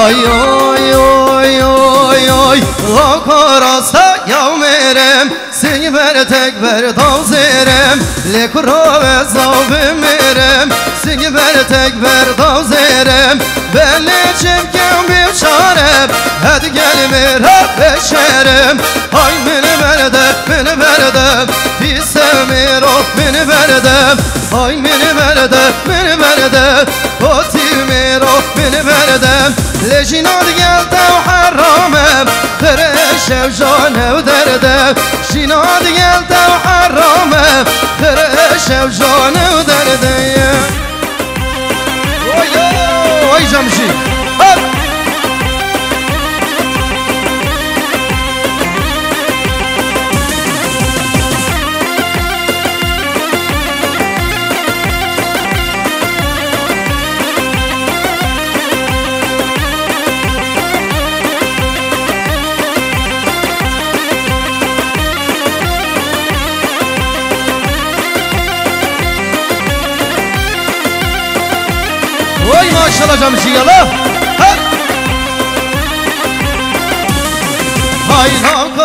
آی آی آی آی آی آکاراستا یا میرم سنگ بر تک بر دازرم لکرا و زاو میرم سنگ بر تک بر دازرم بله چمکم بیچارم هد گل میرا بشرم آی من بردم پیسم میرا من بردم آی من بردم باتی میرا من بردم لجناد گلده و حرامم خرش و جانه و دردم جناد گلده و حرامم خرش و جانه و دردم وای جمشی وای ماشاءالله جمشی یلا های ناکو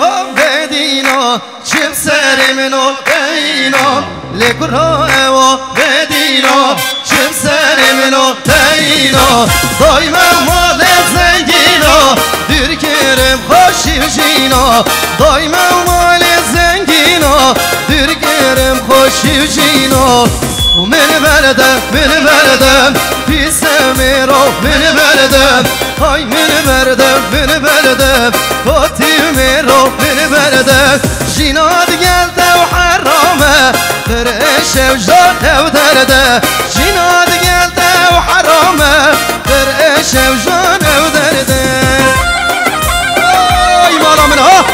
و بدینا چیم سر منو بینا لکرا و بدینا چیم سر منو بینا دایما مال زنگینا دیر کرم خوشی جینا دایما مال زنگینا دیر کرم خوشی جینا من بردم پیسم رو من بردم های من بردم باتی رو من بردم جیناد گلده و حرامه درش و جانه و درده جیناد گلده و حرامه درش و جانه و درده ای مالا من ها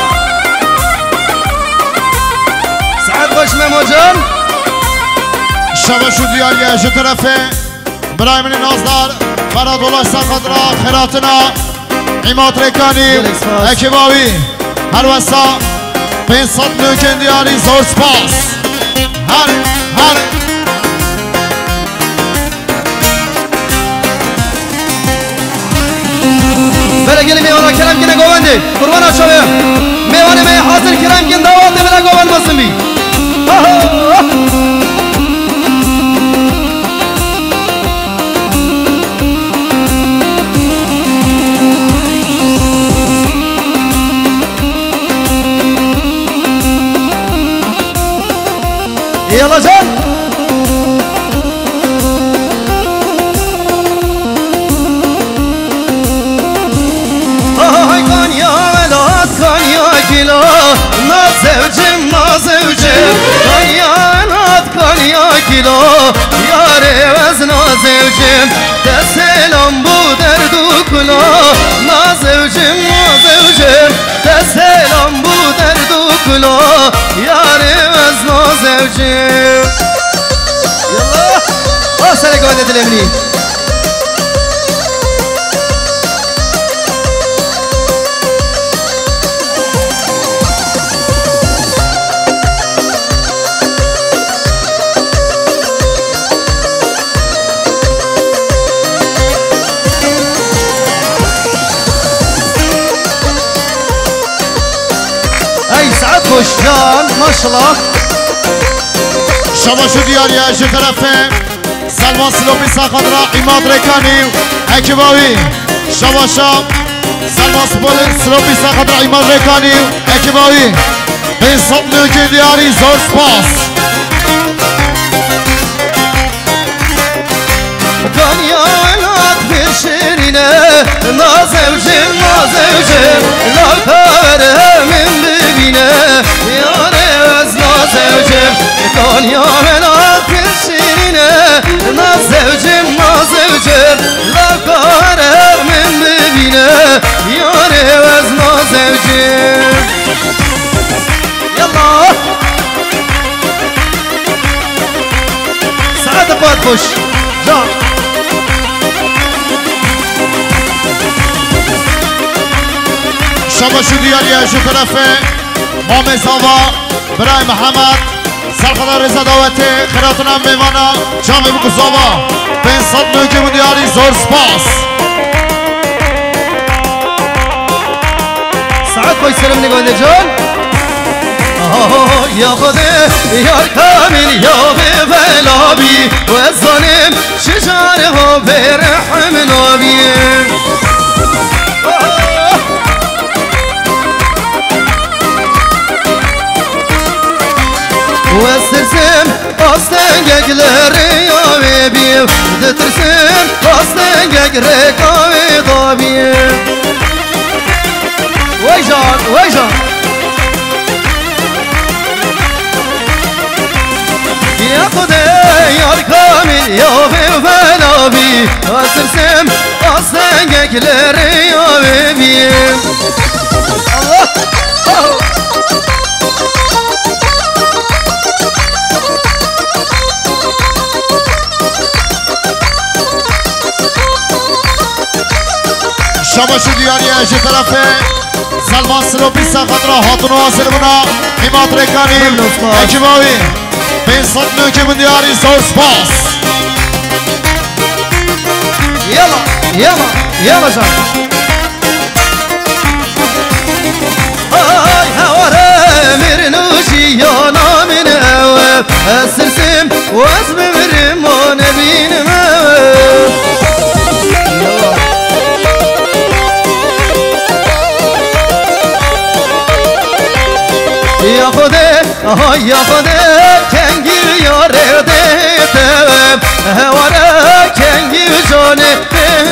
سعد باش مموجم شما شدیان یه طرفه برای من نازدار فراد الله سقدرا خیراتنا عماد رکانی اکباوی هر وسا 500 نوکن دیاری زور سپاس هر بله گلی میوانا کرم کنه گوانده قربان آشوه میوانه می حاضر کرم کن دواته بله گوان باسم بی يلا جان هاي كان يا ولاد كان يا كيلو نازوجم كان يا ولاد كان يا كيلو يا ريوز نازوجم تسلم بو دردو كلو نازوجم تسلم بو دردو كلو يا ريوز نازوجم يلا سلك ولد الامني خوشجان ماشاءالله شما شدیان یه طرفه سلمان سلومی ساخدرا عماد رکانی اکباوی شما سلمان سلومی ساخدرا عماد رکانی اکباوی 500 نوکن دیاری زور سپاس دنیا ولاد bir şirine nazevcim lakarımın dibine yâre öz nazevcim Konya ولاد bir şirine nazevcim lakarımın dibine yâre öz nazevcim Yallah Saat Batkuş Can شما شدیان یه طرفه مام زاوا برای محمد سرخدار رضا دعوته خیراتنا میوانا جامع بکو زاوا 500 نوکه بودیاری زور سپاس خوش سلام نگوند جان یا خدا یار کامل یا به بلابی و ظالم شجاره ها به رحم نابی و سرسم آستن گگلری آوی بیم دترسم آستن گگره کاوی دابی وای جان وای جان یا خدا یار کامل یا به بلابی و سرسم آستن گگلری آوی بیم شباش دیاری از طرف سلمان سلوپی سخدرا هاتون حاصل بنا حماد رکانی اکیباوی به صد نوکی من دیاری زور سپاس يلا جان هاي هوارا مرنوشي يانا من هوا السرسم واسم مرمون بين موا يا خدا يا خدا كنجي يا رده تم هوارا كنجي جانه تم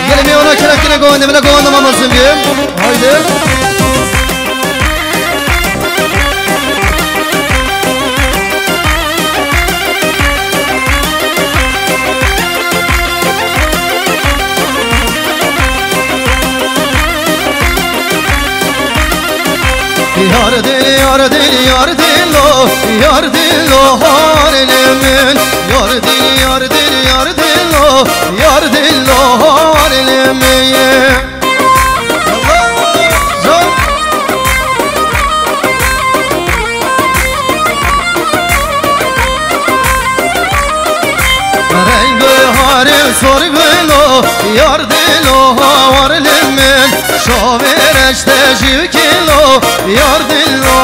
يلمي ona kena goğunda bile goğunda mamasın diyeyim haydi Yar dil yar dil yar dil lo yar dil lo harimin yar dil yar dil yar dil lo yar dil lo harimin rengi harim sorgulu yar dil lo harimin şovereşte jivkilo yar dil lo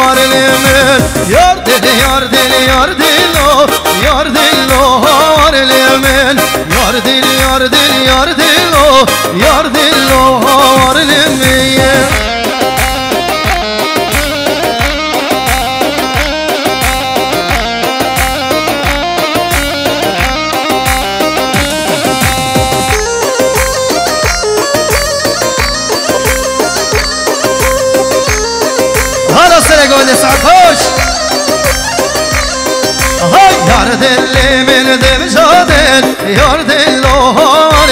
harimin yar dil yar dil yar dil lo yar dil lo harimin yar dil yar dil yar dil lo yar dil lo harimin گونه سرخوش یار دل من دم جادل یار دل لوهار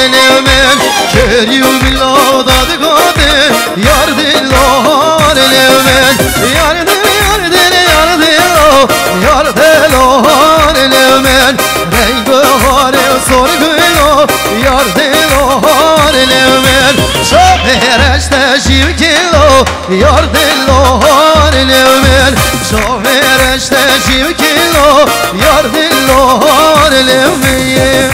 من کریو بلا داد گادل یار دل لوهار من یار دل یار دل یار دل یار دل لوهار من رنگ هار سرگلو یار دل لوهار من شبهرش تشیو کلو یار دل لوهار من شوهرش تشیو کلو یار دل لوهار من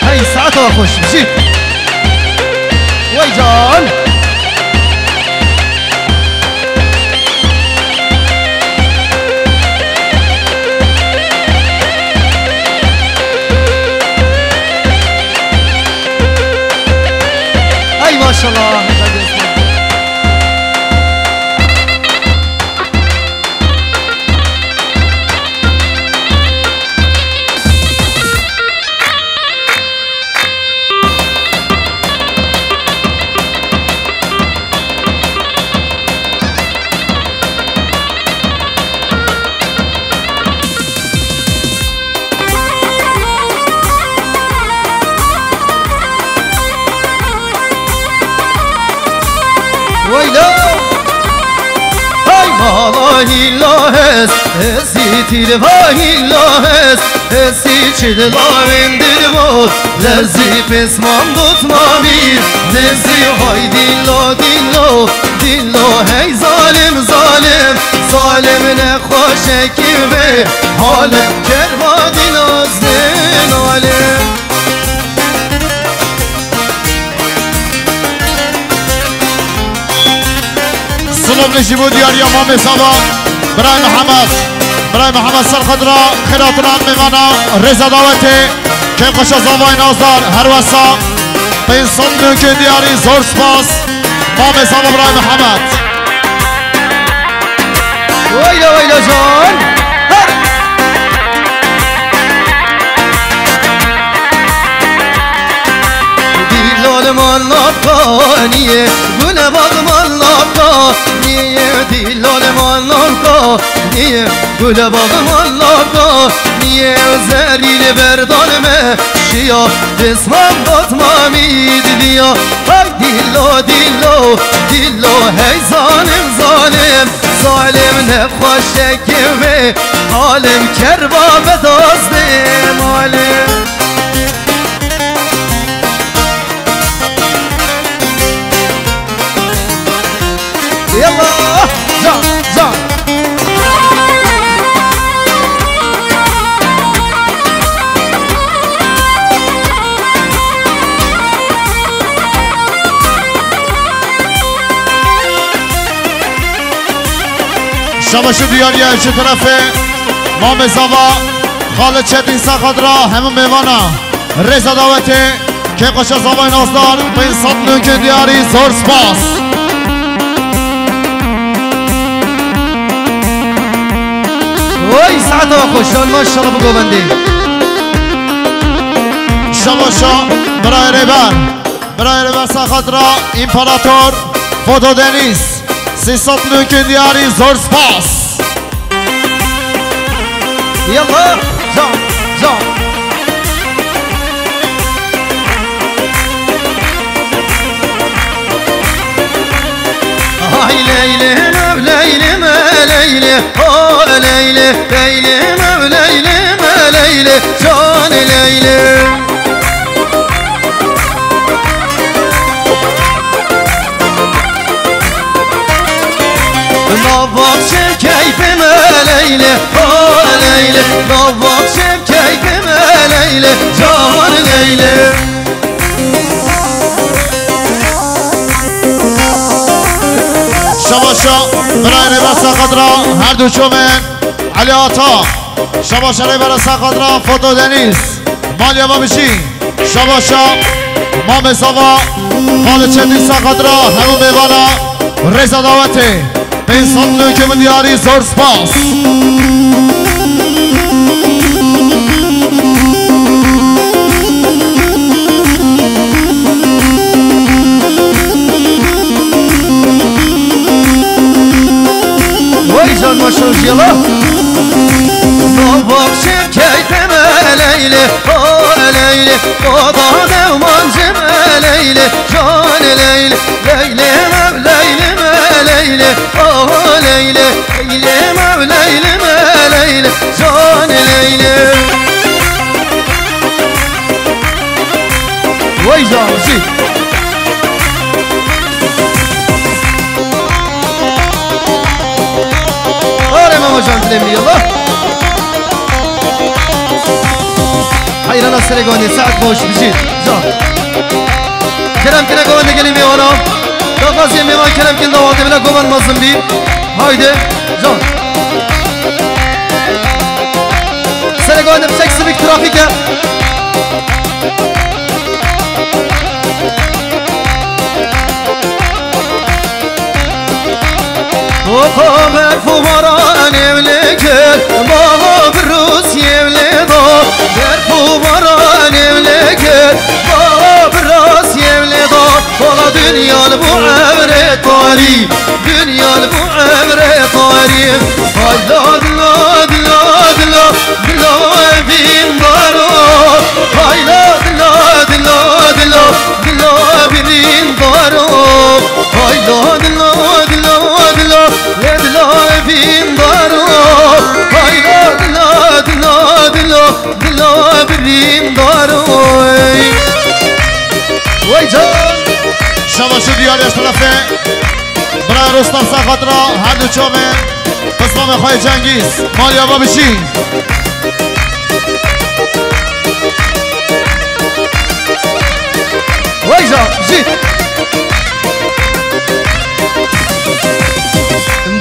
هاي ساعتها خوش بجيب وي جان ما شاء الله هیلاهس هسی تیلوا هیلاهس هسی چدلاوین دلمو لرزی پسمان دوت مامیر نزی های دیلو دیلو دیلو هی ظالم ظالم ظالم نخوشه کی به حالم کروا دیلازن عالم سلام نشیبو دیاری امام سبا برای محمد سرخدرا خیراتران میمانا رضا دعوتی که قش زاوای نازدار هر وسا به انسان نوکه دیاری زور سپاس امام سبا برای محمد ویلا ویلا جان مال نابکانیه گونه باغ مال نابکانیه دیلال مال نابکانیه گونه باغ مال نابکانیه زریل بردانمه شیا دسمم باتمامی دلیا های دیلو دیلو دیلو هی ظالم ظالم ظالم نخوشه که حالم کربا بدازده مالم يلا زان زان شباش دیاری چه طرفه مام زوا خالد چتین سخدرا همون میوانا رضا دعوتی که قش زوای نازدار به انسان نوکه دیاری زور سپاس وای سعادة خوشان ما شاء الله بگو بندی شباشا برای ریبر سخدرا امپراتور فوتو دنیس 300 نوکه دیاری زور سپاس يلا زان زان هاي ليلى ليلى ما ليلى او ليلى ليلى ما ليلى ما ليلى جان ليلى نواب شب كيف ما ليلى او ليلى نواب شب كيف ما ليلى جان ليلى شباشا برای ریبر سخدرا هر دو چومن علی آتا شباشا ریبر سخدرا فوتو دنیس مالیا بابشی شباشا مام سوا خالد چتین سخدرا همون میوانا رضا دعوتی به انسان نوکه من دیاری زور سپاس جان ما شوش يلا نواب شب كيف ما ليلى او ليلى وضعنا ومنجم ليلى جان ليلى ليلى ما ليلى ما ليلى او ليلى ليلى ما ليلى ما ليلى جان ليلى وي جان شي جان تلمي يلا حيرانا السرقوني ساعد خوش بجيت جان كلام كنا قوان نقلي ميوانا دقاسي ميوان كلام كنا واضي بلا قوان مظلم بي هايدي جان سرقوني بشكس بك ترافيكا وقامت فمران يملكت بابا بالروس يملكه درفو مران يملكت بابا بالراس يملكه والله دنيا المعمر طاري دنيا المعمر طاري هاي لا بين دارو هاي لا بين دارو هاي لا بين وای جان شباشو دیاری از طرفه برای رستم سخاطرا هر دو چامه قسمام خواهی جنگیز مالی آبا بشین وای جان جید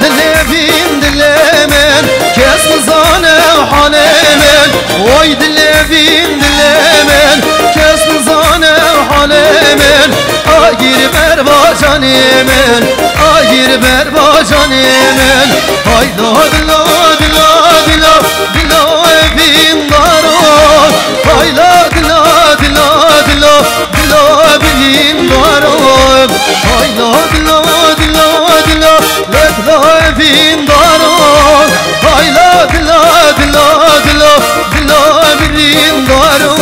دلبین دلمن کس نزانه حالمن وای دلبین دلمن کس نزانه حالمن آگیر بر با جانمن آگیر بر با جانمن های دلا دلا دلا دلا دلا بین دارو های دلا دلا دلا دلا دلا بین دارو های دلا دلا دلا دلا دلا بین دارو های دلا دلا دلا دلا دلا بین دارو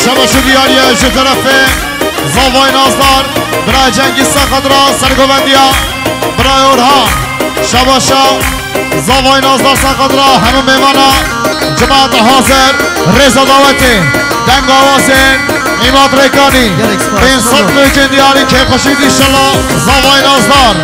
شباشو دیاری از طرفه زاوای نازدار برای جنگیز سخاطرا سرگوبندیا برای اورها شباشا زاوای نازدار سخاطرا همه میمانا جماعت حاضر رضا دعوتی دنگ آوازین ایماد ریکانی به این صد ملکن دیاری که خوشید انشالله زاوای نازدار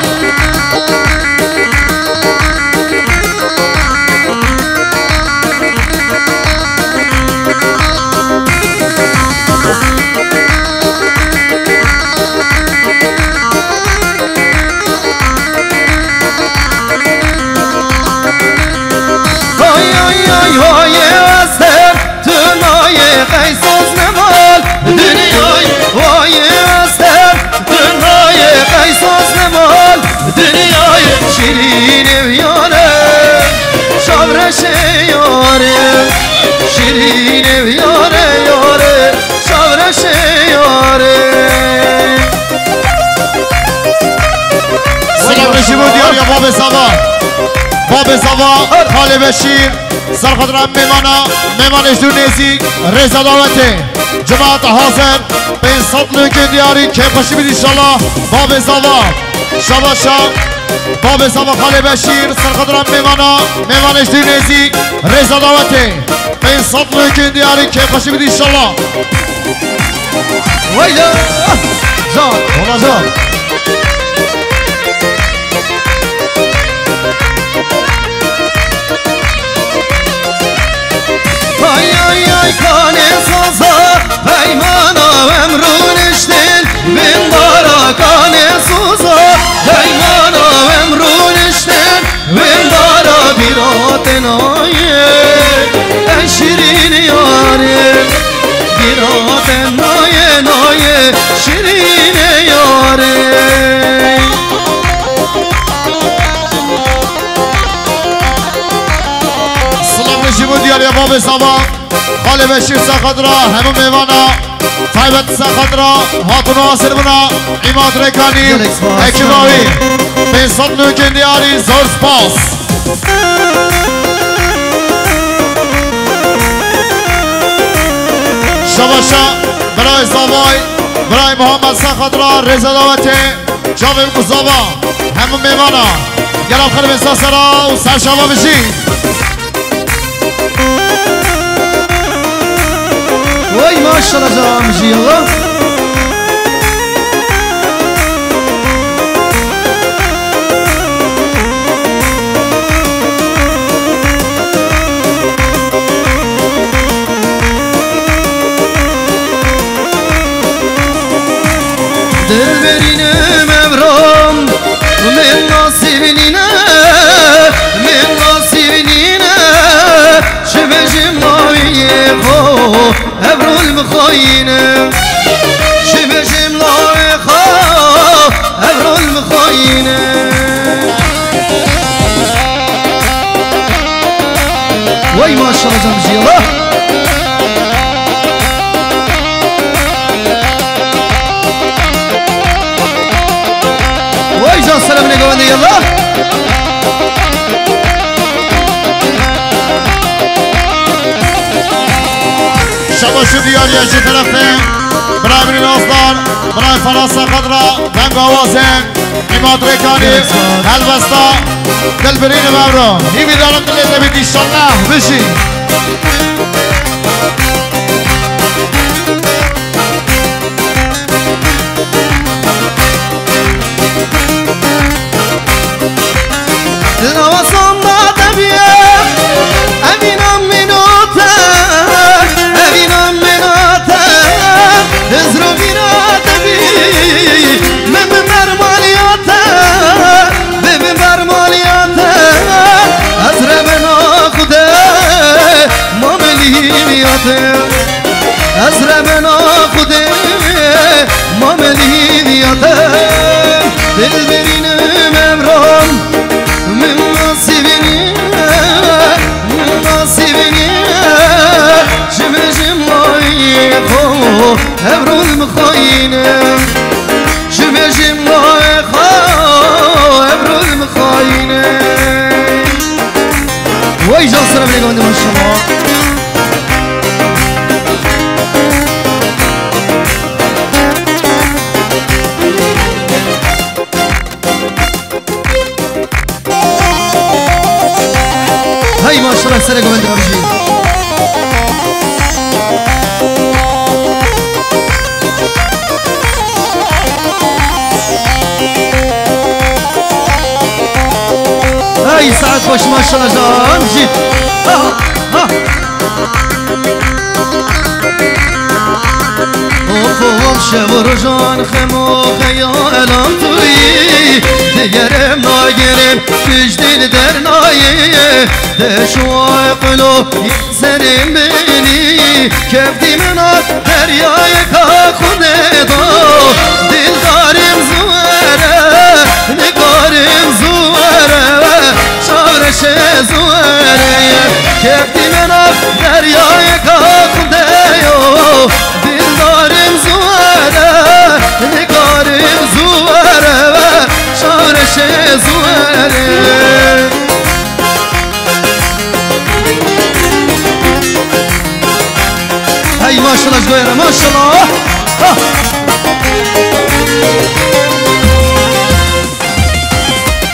شیرین ویاره شابرش یاره شیرین ویاره یاره شابرش یاره سلام رشی بود دیار یا باب زوا باب زوا خاله بشیر سرخطر هم میمانش دونیزی رضا دعوته جماعت حاضر به این صد ملکن دیاری که خوشی بید انشالله باب زوا شباشا باب زوا خاله بشیر سرخطر هم میمانش دونیزی رضا دعوته به این صد ملکن دیاری که خوشی بید انشالله ویلا جان اونا جان ay ay ay kane saza peymana emruniştin bin dara kane suza peymana emruniştin bin dara biraten aye şirin yarim biraten aye aye şirin yarim جیبو دیاری باب زبا خاله بشیر سخدرا همون میوانا طیبت سخدرا هاتون آسر بنا ایماد ریکانی اکیباوی به صد نوکن دیاری زور سپاس شباشا برای زبای برای محمد سخدرا رضا دعوته جاویم قصابا همون میوانا گرم خرم ساسرا و سرشابا بشید وای ماشاءالله جام جیلا دلبرینه مبرم من ناسبینینه من ناسبینینه شبجم ناویه خو ابرو المخاينه شبجم ناویه خو ابرو المخاينه وای ماشاءالله جام جیلا وای جان سلام نگوانده یالله شباشو دیاری از طرفه برای من نازدار برای فراس خضرا دنگ آوازن ایماد ریکانی البستا دلبرین مبرو هیمی دارم دلیل نبید ایشالله بشی ازرع بنا خودي ما ملي دياتم دل برينم امرام من نصيبني من نصيبني جم جمعي خو ابرو المخاينم جم جمعي خو ابرو المخاينم وای جان سلام علیکم من شما هی ماشاءالله سر گوند باشی هی ساعت باش ماشاءالله جان جیب اوف شب و روزان خمو خیالم تویی دیگرم ناگرم پیش دل در نایه دشوای قلو سرم بینی کفتی منات دریای که خونه دا دل دارم زوره نگارم زوره شارش زوره کفتی منات دریای که خونه دل دارم زوره نگارم زوره شارش زوره هی ماشاءالله جویره ماشاءالله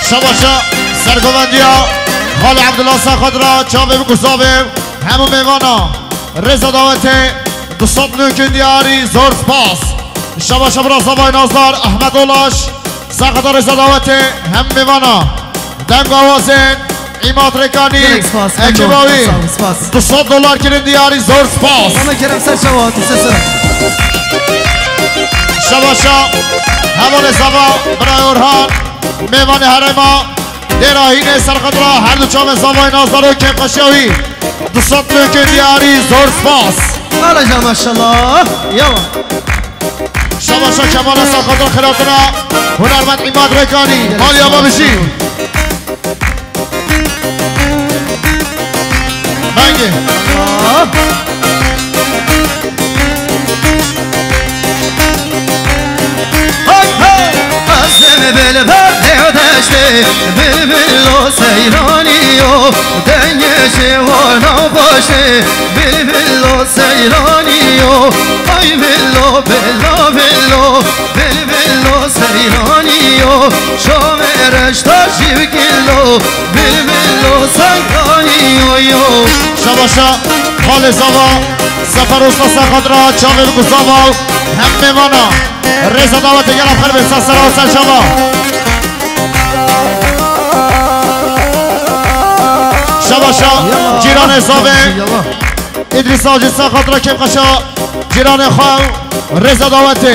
شباشا سرگوندیا خال عبدالله سخدرا چاوه بگذابه همون میوانا رضا دعوته دوستان نوکن دیاری زور سپاس شباشا برا زبای نازدار احمد اولاش سخدر رضا دعوته هم میوانا دنگ آوازن ایماد رکانی اکیباوی $200 کرن دیاری زور سپاس همه کرم سر شما شباشا همون زبا برای اورهان میوان حرما دیراهین سرقدرا هر دو چام زبای نازدار و کم قشیوی 200 نوکن دیاری زور سپاس حالا جا ماشاءالله یالا شباشا کمال سرقدرا خلافنا هنرمند ایماد رکانی مال یابا بشی بنگه بل بر دشته بل بل و سیرانی و دنگش و نباشه بل بل و سیرانی و آی بل و بل و بل و بل بل و سیرانی و شام رشتا شیو کلو بل بل و سیرانی و شباشا خال زوا سفر استا سخدرا چاوه بگذابا هم میوانا رضا دعوت گرم خرب سسر آسر شما شباشا جیران زاوه ادریس آجی سخدرا کم قشا جیران خواه رضا دعوت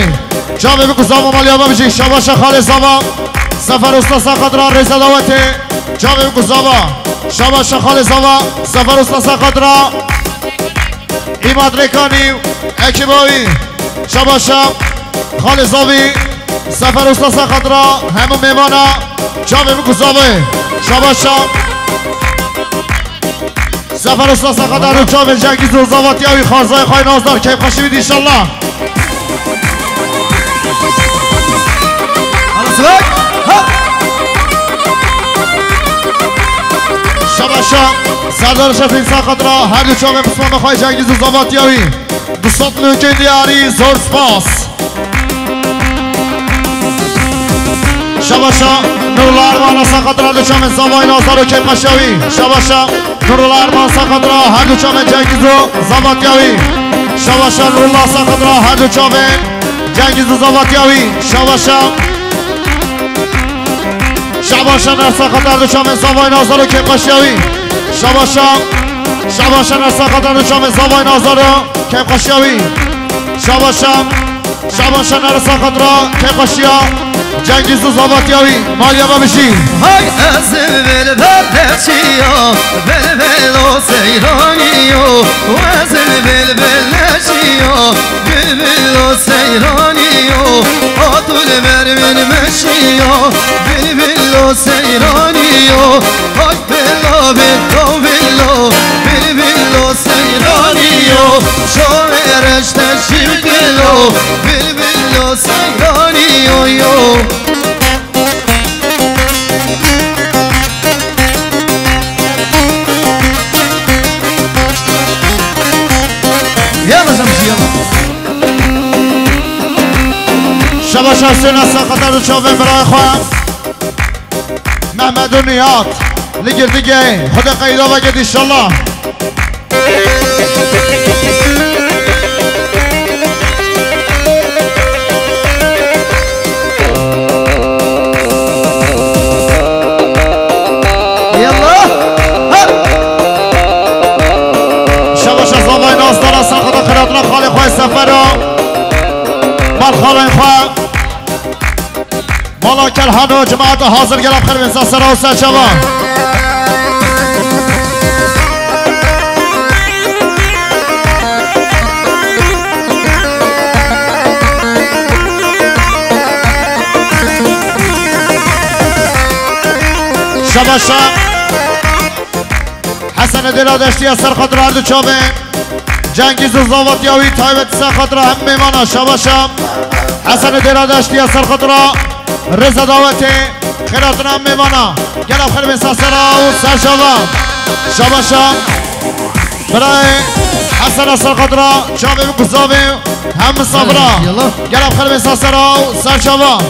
چاوه بگذابا مالیابا بشی شباشا خال زوا سفر استا سخدرا رضا دعوت چاوه بگذابا شباشا خال زوا سفر استا سخدرا ایماد رکانی اکیباوی شباشا خال زاوی سفر استا سخدرا همون میوانا چاوه بگذابه شباشا سفر استا سخدرا رو چاوه جنگیز و زواتی اوی خارزای خواهی نازدار که خوشی بید انشالله شباشا سردار شفین سخدرا هر دو چاوه بسمان خواهی جنگیز و زواتی اوی 200 نوکن دیاری زور سپاس شباشا نورالله ارمان سخدرا دو چاوه زوای نازدار و کم قشیوی شباشا نورالله ارمان سخدرا هر دو چاوه جنگیز و زواتی اوی شباشا نورالله سخدرا هر دو چاوه جنگیز و زواتی اوی شباشا شباشا نر سخدرا دو چاوه زوای نازدار و کم قشیوی شباشا نر سخدرا دو چاوه زوای نازدار و کم قشیوی شباشا نر سخدرا کم قشیا جنگیز و زاباتیاوی مالیابا بشی های از بل بل چیا بل بل و سیرانی و از بل بل نشی سیرانیو بلبل سیرانیو آتول برمن مشیو بلبل سیرانیو آی بلا بلا بلا بلبل سیرانیو شاعرش تشیب کلو بلبل سیرانیو یو شباش حسین از خاطر چاوه برای خواهم محمد و نیات لگر دیگه خدا قیدا بگید انشالله شباش از آبای ناستان از خدا خیراتنا خالی خواه سفر خالين خواه ملاك الحنو جماعة حاضر قلب خير من ساسرة وسا شباب شباشا حسن دلا دشتی از سر خاطر هر دو چابه جنگیز و زاواتیاوی تایبت سر خاطر هم میمانا شباشا حسن دلا دشتی از سر خاطر رضا دعوتی خیراتون هم میمانا گلب خیر بین ساسرا و سر شباب شباشا برای حسن از سر خاطر چابه و گذابه هم مسافرا گلب خیر بین ساسرا و سر شباب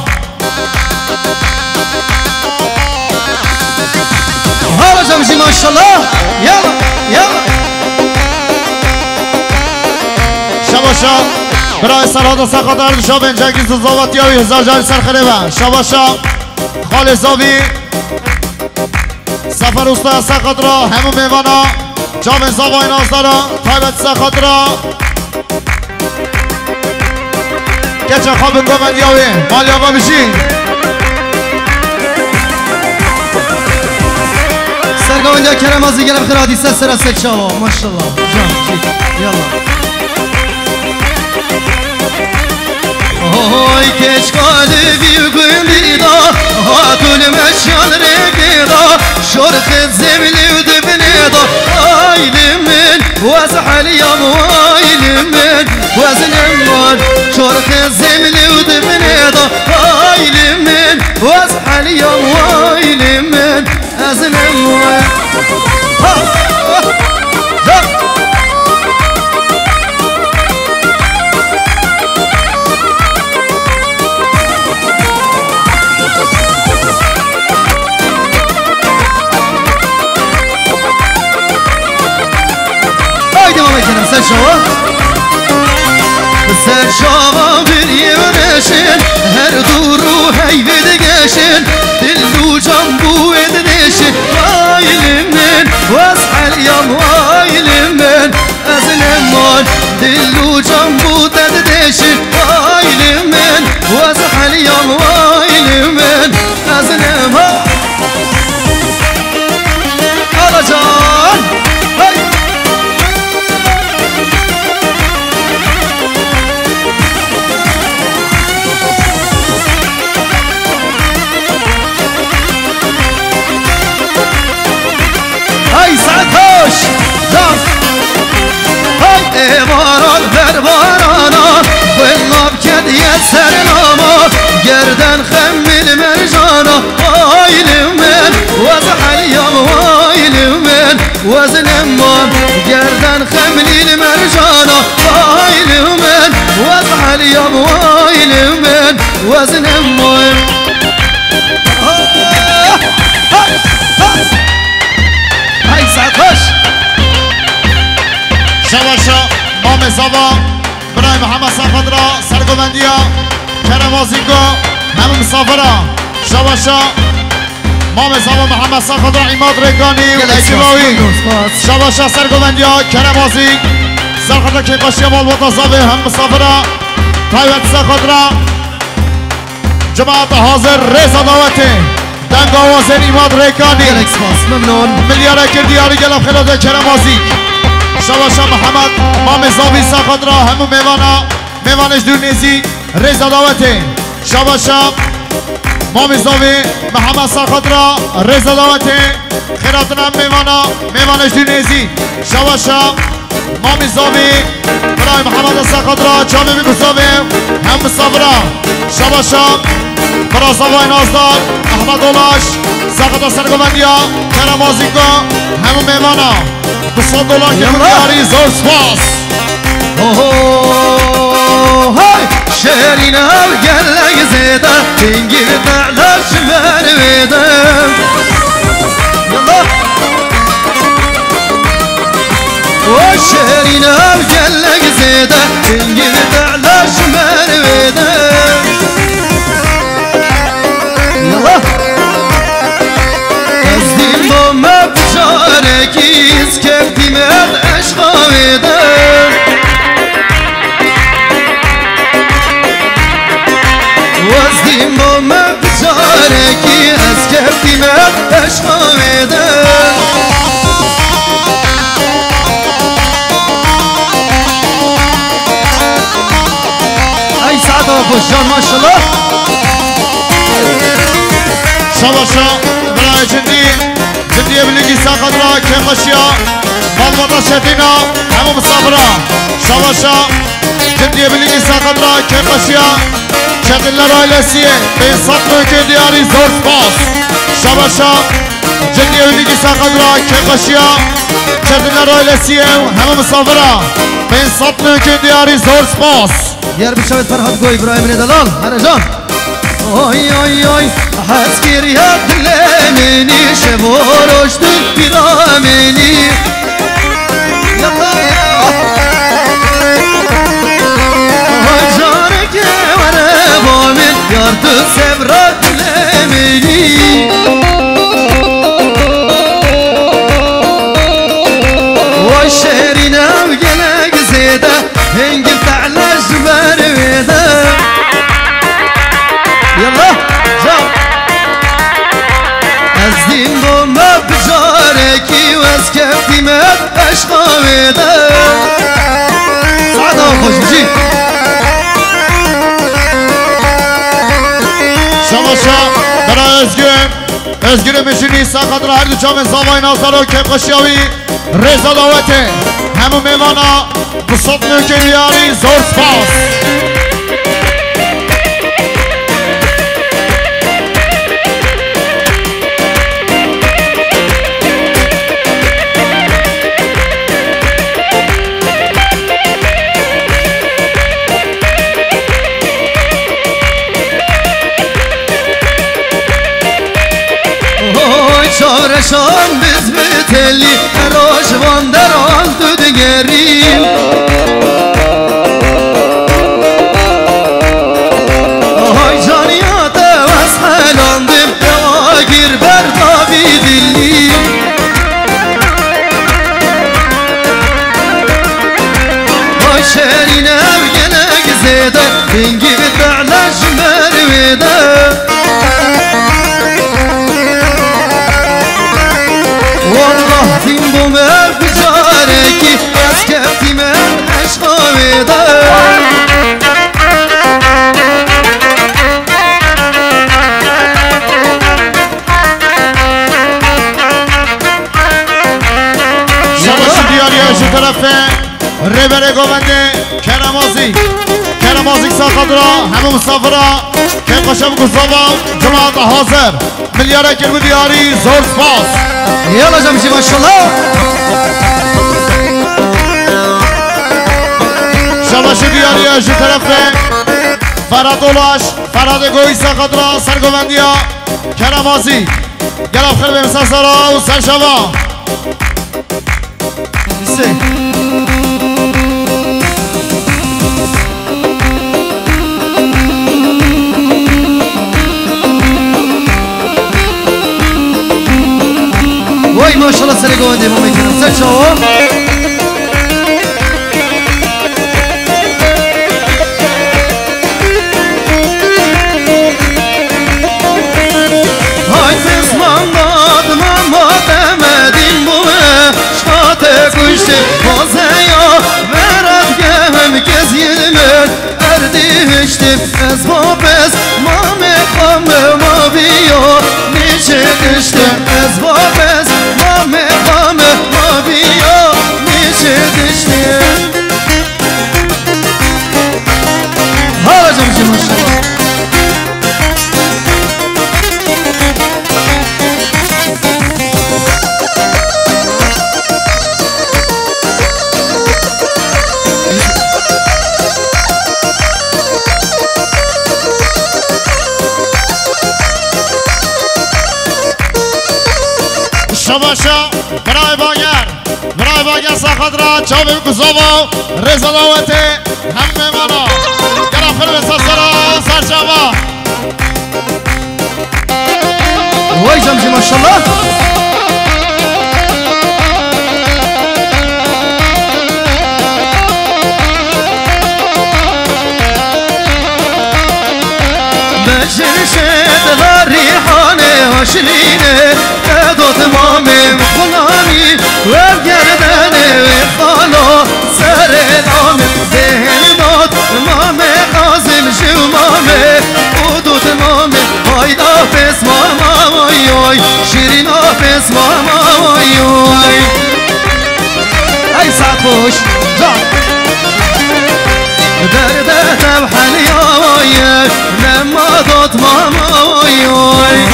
هلا جمجي ما شاء الله يلا يلا شباشا برای سرحاد سرخاطر شابین جنگیز و زاواتیاوی هزار جاری سرخریبه شباشا خال زاوی سفر استا سرخاطر همون میوانا جامن زاوای نازدارا تایبت سرخاطر گچه خواب گومندیاوی مالی آقا بشین سرگاوند یا کرم ازی گرم خیراتی سر از شوا ماشاءالله جان چیک یلا اوی کشکالی بیگویی دا هاتون مشال رگیدا شرخ زمینی و دبنی دا آیلی من وز حلیم آیلی من وز نمان شرخ زمینی و دبنی دا آیلی من وز حلیم آیلی من از نمان سر شوا بریونشن هر دو رو هیوید گشن دل و جنبو ادنشن وایل من واز حلیم وایل من از نمان دل و جنبو ددشن وایل من واز حلیم وایل من از نمان آلا جان باران بر بارانا خلاب کد یسر ناما گردن خمیل مرجانا آیل من وز حلیم آیل من وز نمان گردن خمیل مرجانا آیل من وز حلیم آیل من وز نمان های سعدخوش شباشا مام زبا برای محمد سرخاطرا سرگوبندیا کرم آزینگو همه مسافرا شباشا مام زبا محمد سرخاطرا ایماد ریگانی و اکیباوی شباشا سرگوبندیا کرم آزینگ سرخاطرا که قاشی مال متازابه هم مسافرا تایوت سرخاطرا جماعت حاضر رضا دعوتی دنگ آوازین ایماد ریگانی ممنون ملیاره که دیاری گلم خلال کرم آزینگ شباشا محمد مام زاوی ساخت را همون میوانش دونیزی رضا دعوته شباشا مام زاوی محمد ساخت را رضا دعوته خیراتنا میوانش دونیزی شباشا مام زاوی برای محمد ساخت را جامعه بگذابه هم صبرا شباشا برای زاوی نازدار احمد اولاش ساخت سرگوندیا کرمازیکا همون میوانا $200 که بودیاری زور سپاس های شیرین او گلگ زیده دنگی تعلاش مرویده یلا و شیرین او گلگ زیده دنگی تعلاش مرویده یلا از دین با مبچاره کیز کفتی مرد عشقاویده وزدیم با مبچاره کی از کفتی مرد عشقاویده ای سعدا خوشجان ماشالله شباشا برای جندی بلیگی ساخت را که خشیا مالماتا شدینا همون صبرا شباشا جندی بلیگی ساخت را که خشیا شدیلر آیلسیه به سطح که دیاری زور سپاس شباشا جندی بلیگی ساخت را که خشیا شدیلر آیلسیه همون صبرا به سطح که دیاری زور سپاس یار بشوید فرهاد گوی ابراهیم ندلال هر جان آی آی آی حس گریه دل منی شب و روش دل پیرامنی جانه که وره با من یار تو سبرا دل منی و شهرینم گلگ زیده هنگل تعلاش برویده يلا جاو ازدين بوما بجاركي واسكفتي مات اشقاويدا سعادة وخوش بجي شماشا برای ازگیر میشینی ساخت را هر دو چام زاوای نازارو که قشیاوی رضا دعوته همو میوانا بسط نوکه دیاری زور سپاس شارشان biz biteli روشوان در آن تو دگریم آهای جانیات وز حلاندیم آگیر بر بابی دلیم آی شهرین evgenek زیده دنگی تعلاش مرویده والله دين بومر بجاركي اسكفتي من اشقاويدا شباشی دیاری شو طرفه ریبره گوونده کرمازی ساخت را همه مسافرها که قشب گذابا جماعت حاضر ملیاره کربو دیاری زور سپاس يلا جمشي ما شاء الله شباشی دیاری شو طرفه فراد اولاش فراد گوی ساخت را سرگوندیا کرمازی گلاب خیلی به مساسرا و سرشبا وای ماشاءالله سر گونده ما میکنم سر شما های تسمان داد من ما دمدیم بوه شات کشته باز دشتم از بابس ما میخوام ما بیا نیچه دشتم از بابس ما میخوام ما بیا نیچه دشتم حالا جمعی ماشالله شباشا برای باگر ساخت را چاوی کسوبا رزا داوته همه مانا گرم خلو سرسرا سرچاوا وای جمجی ماشالله بشرشت و ریحانه هاشلینه ادو تمامه مخنامی و گردنه و خالا سر دامه ذهن داد مامه قاسم شو مامه ادو تمامه هایدا پس ماما وای وای شیرینا پس ماما وای وای ای سعدوش جان درده تبحل يا وياك لما ضد ماما وياي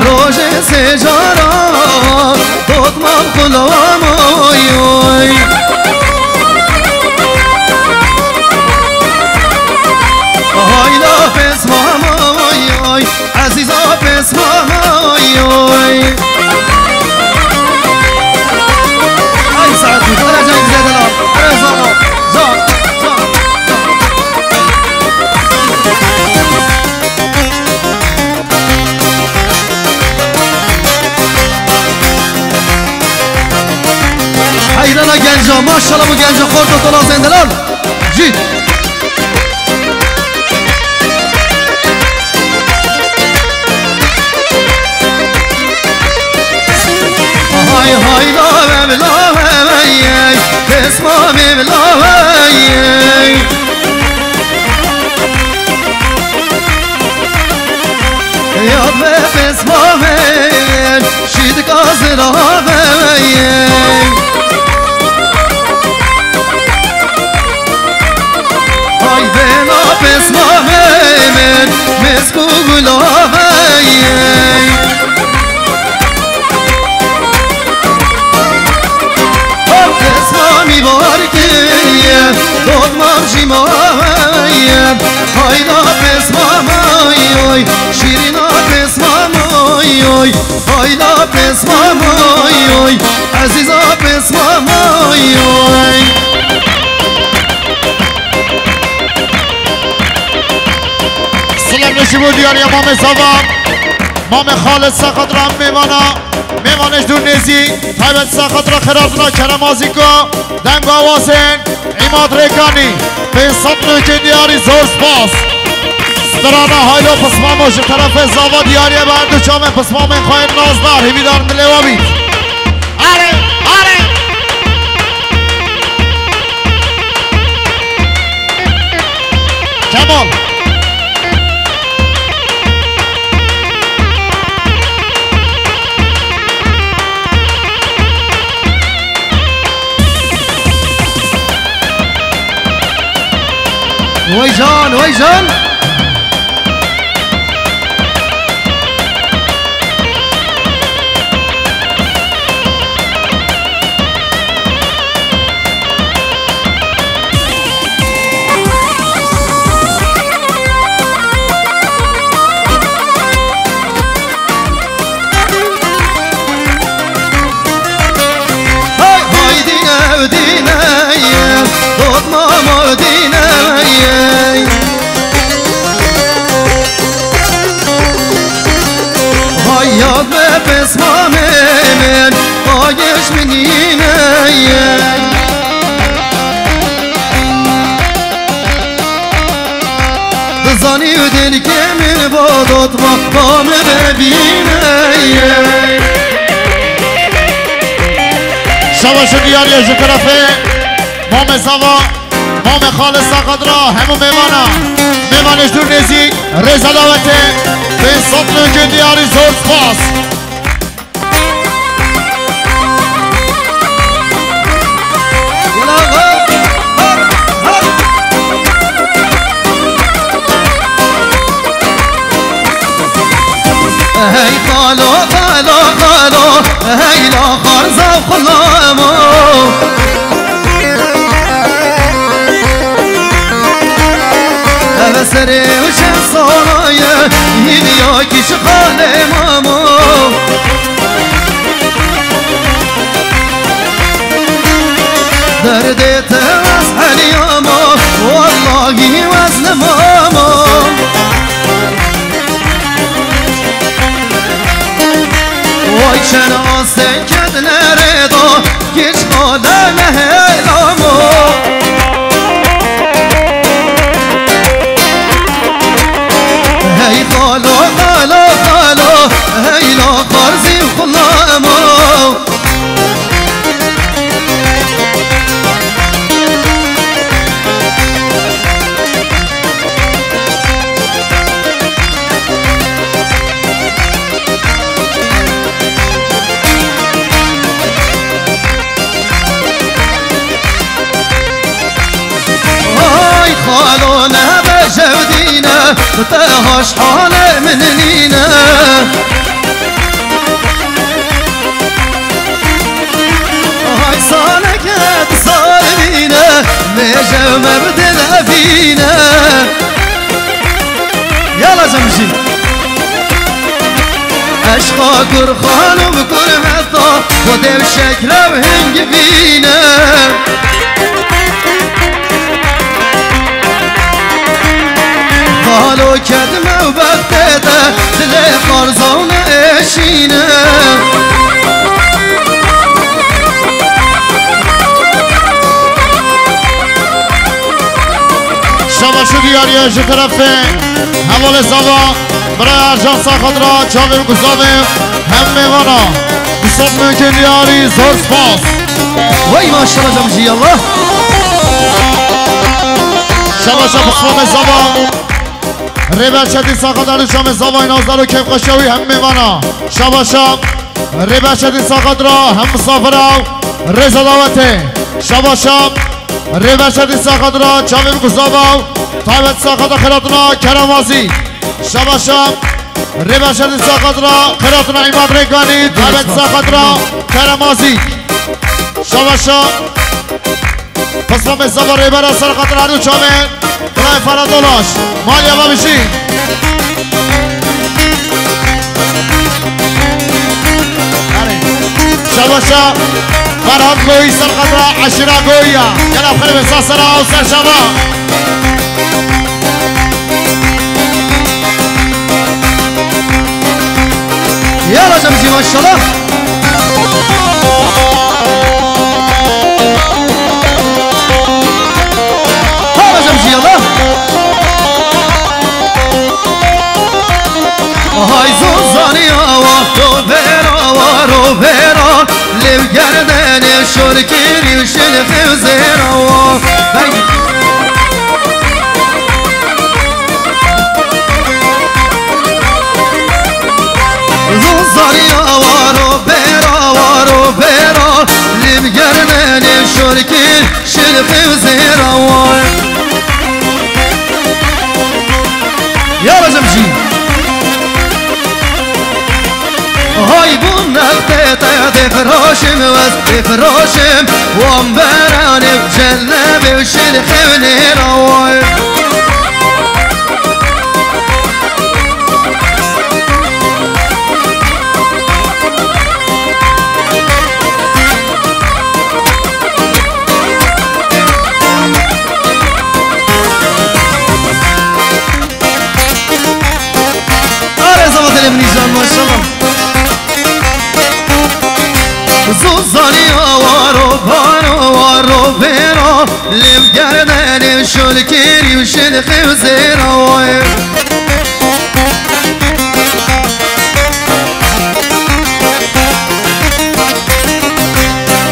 روج سجارة ضد مام خلاما وياي هاي لا بس ماما وياي عزيزة بس ماما وياي حیدانا گنجا ماشالله بو گنجا خورد و طلا زندلال جی های های لا بلا وی اسما بلا وی یاد به اسما من شید کازرا وی های بنا اسما من مسکو گلا وی اسمامی بارکیه دادمام جیمایم هایدا پسمامای شیرینا پسمامای هایدا پسمامای عزیزا پسمامای سلام نشیبو دیاری امام صاحب مام خالد ساخت را میمانش دور نیزی تایبت ساخت را خرابنا کرمازی که دنگ آوازین عماد ریکانی به صدر که دیاری زور سپاس سترانا هایلو پسمام و طرف زاوا دیاری بردو چامه پسمام خواهد نازدار هیویدار ملیوا بید آره آره کمال وای جان وای جان های دینه دینه داد ماما دینه یاد به پسمام من آگش منینه دزانی و دل که من بادات ما ببینه شباش دیاری از طرف مام زوا مام خالص قدرا همو میوانا میوانش دور نزی رزا دعوته به صوت ممکن دیاری زور سپاس هی خالو خالو خالو هی لا خارزا خلامو سری و شم سالایه این یا کش خاله مامو دردت از حلیامو واللهی وزن مامو وای شناسه کد نردو کش خاله نهیلامو هی خالو خالو خالو هی لا خارزی خلامو هاي خالو نبا جودينا تهاش حالة من لينا هاي صالك اتصال بينا ميجا مبدل فينا يلا زمجي اشقا كرخان وبكرمتا ودير شكله وهنج فينا خالو کدمه و بخته ده دل خارزان اشینه شما شو دیاری اجه طرفه حوال زبا برای ارجانسا خدرا چاویم گذابیم هم میوانا بساب ممکن دیاری زور سپاس وای ماشالله جمجی الله شما شو بساب زبا ریبر شدی ساقا دارو شام زبای نازدار و کم قشاوی هم میوانا شما شام ریبر شدی ساقا درا هم مسافر رزا دعوته شما شام ریبر شدی ساقا درا چاویم گذابا تایبت ساقا دا خیراتنا کرمازی شما شام ریبر شدی ساقا درا خیراتنا ایماد ریگانی تایبت ساقا درا کرمازی شما شام پس ما زبا ریبر سر خاطر هرو چاوین برای فرادولاش مالی اما بشی شباشا فرهاد گویی سر قدر عشیره گویی یلا خیلی بسا سرا و سر شبا یلا جمجی ماشالله حالا جمجی الله های زوزانی آوا رو برا لب گردن شرکیری و شلخ و زیرا زوزانی آوا رو برا لب گردن شرکیر شلخ و زیرا یالا جمجی های بون نقطه دفراشم و دفراشم وام برانم جلب و شلخ و نیروای آره زمان دلم نیزان ماشالله زوزانی آوارو بیرا لب گردن شلکیری و شلخ و زیرا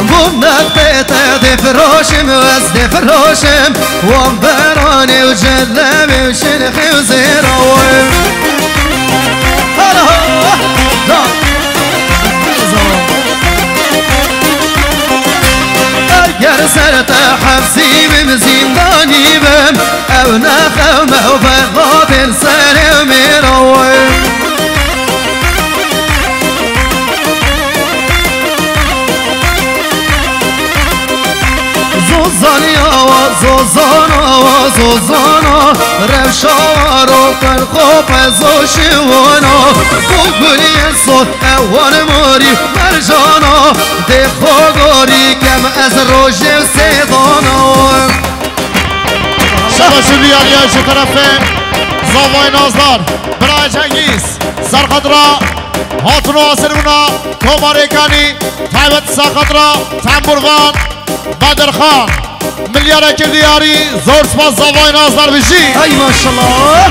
بو ونقيت دفروشم وازدفروشم وانبراني وجلبي وشنخي وزيروي اگر سرت حبسی بم زندانی بم او نخم او بغاب سر میروی زوزانیا زوزانا زوزانا روشارو کن خوب زوشوانا بگولی صوت اوان ماری مرجانا ده خوگاری کم از روش سیدانا شباشو بیاری چه طرفه زاوای نازدار برای جنگیز سرخدرا هاتونو آسرمونا کوماریکانی تایبت سرخدرا تنبورغان بدر خان ملیاره کردیاری زور سپاس زاوای نازدار بشی ای ماشالله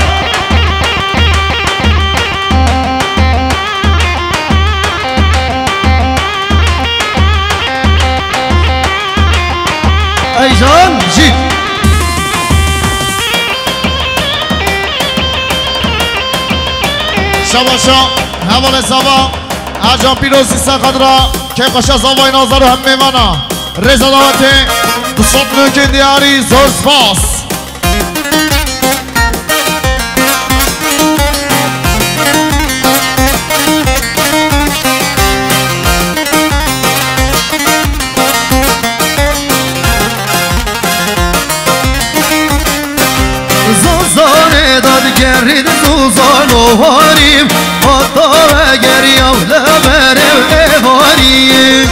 ای جان جی شباشا حوال زوا اجا پیروزی سرخدرا که قشا زاوای نازدار هم میمانا رضا دعوته دوستان نوکن دیاری زور سپاس زوزانه داد گرید زوزانو هاریم حتی اگر یوله بره بهاریم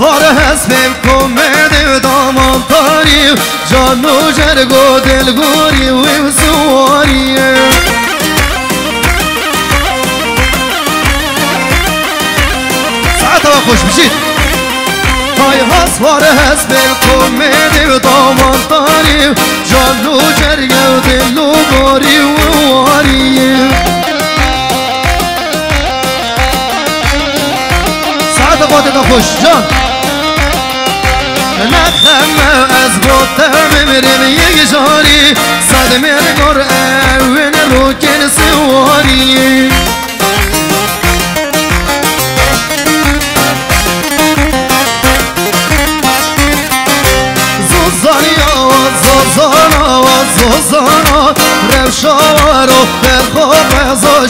هزار حسبیم کمد دامان تاریم جان و جرگ و دلگوری و سواریم ساعت و خوش بشید های هزار حسبیم کمد دامان تاریم جان و جرگ و دلگوری و واریم ساعت خودت خوش جان نخم از بوتم میرم یک جاری صد مرگار اون رو کن سواری زوزانیا زوزانا زوزانا روشارو به خوب زوش